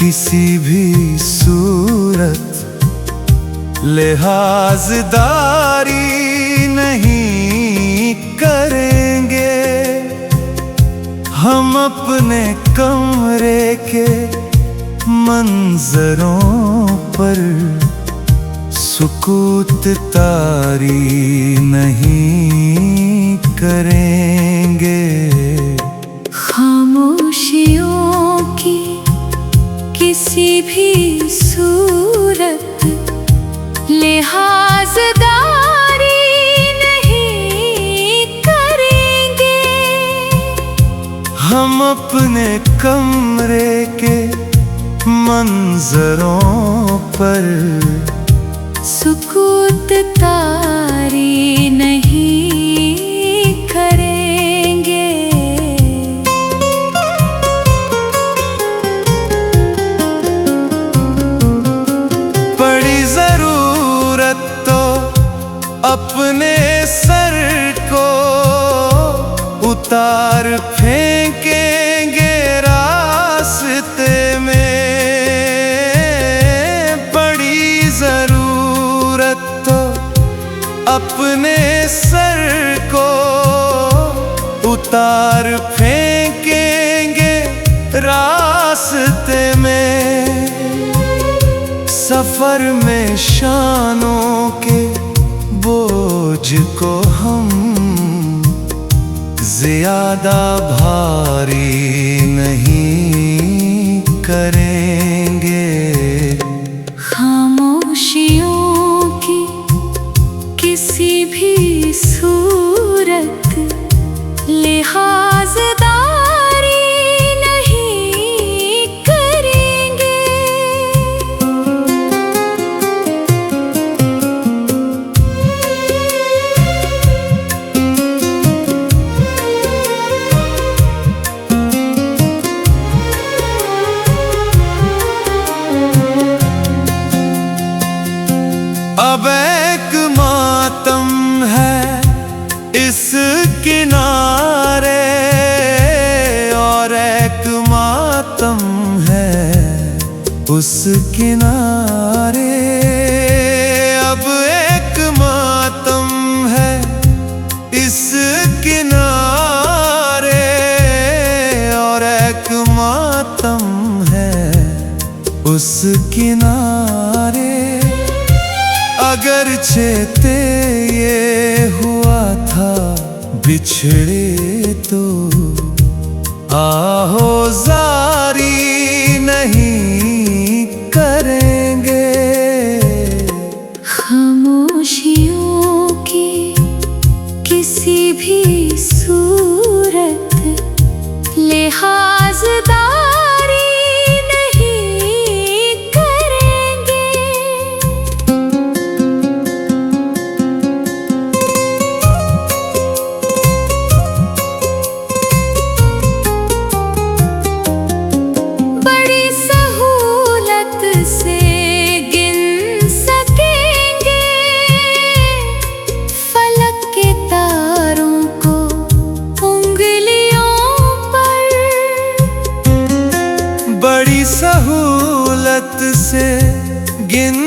किसी भी सूरत लिहाजदारी नहीं करेंगे। हम अपने कमरे के मंजरों पर सुकूत तारी नहीं करेंगे। खामोशियों की किसी भी सूरत लिहाजदारी नहीं करेंगे। हम अपने कमरे के मंजरों पर सुकूत तारी नहीं करेंगे। बड़ी जरूरत तो अपने सर को उतार फेंकेंगे रास्ते में। बड़ी जरूरत तो अपने सर को उतार फेंकेंगे रास्ते में। सफर में शानों के बोझ को हम ज्यादा भारी नहीं करेंगे। खामोशियों की किसी भी सूरत लिहाजदारी नहीं करेंगे। अब एक मातम है इस किनारे और एक मातम है उस किनारे। अब एक मातम है इस किनारे और एक मातम है उस किनारे। अगरचे ये हुआ था बिछड़े तो आहोज़ारी नहीं करेंगे। खामोशियों की किसी भी सूरत लिहाजदारी नहीं करेंगे। बड़ी सहूलत से गिन सकेंगे फलक के तारों को उंगलियों पर। बड़ी सहूलत से गिन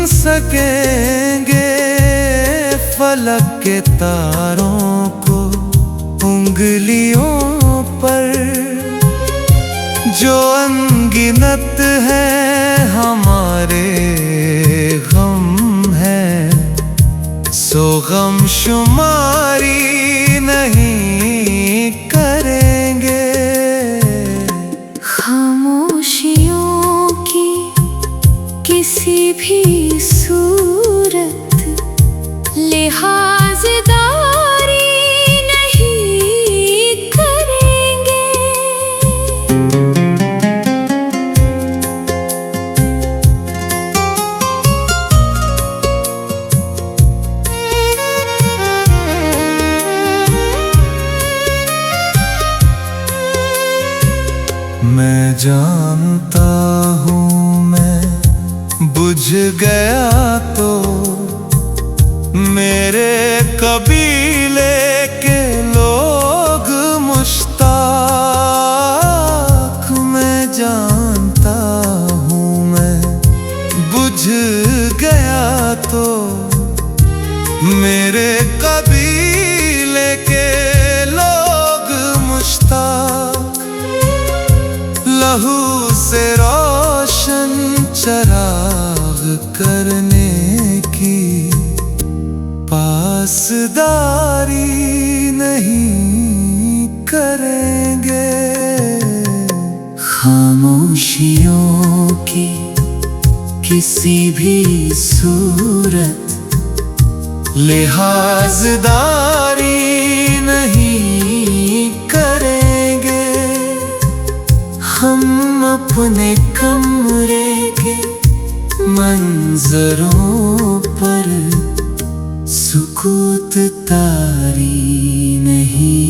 सकेंगे फलक के तारों को उंगलियों पर। जो अनगिनत है हमारे गम है सो गम शुमारी नहीं करेंगे। खामोशियों की किसी भी सूरत लिहाजदारी नहीं करेंगे। मैं जानता हूँ मैं बुझ गया तो मेरे कबीले के लोग मुश्ताक मैं जानता मेरे कबीले के लोग मुश्ताक, लहू से रोशन चराग करने की पासदारी नहीं करेंगे। खामोशियों की किसी भी सूरत लिहाजदारी नहीं करेंगे। हम अपने कमरे के मंजरों पर सुकूत तारी नहीं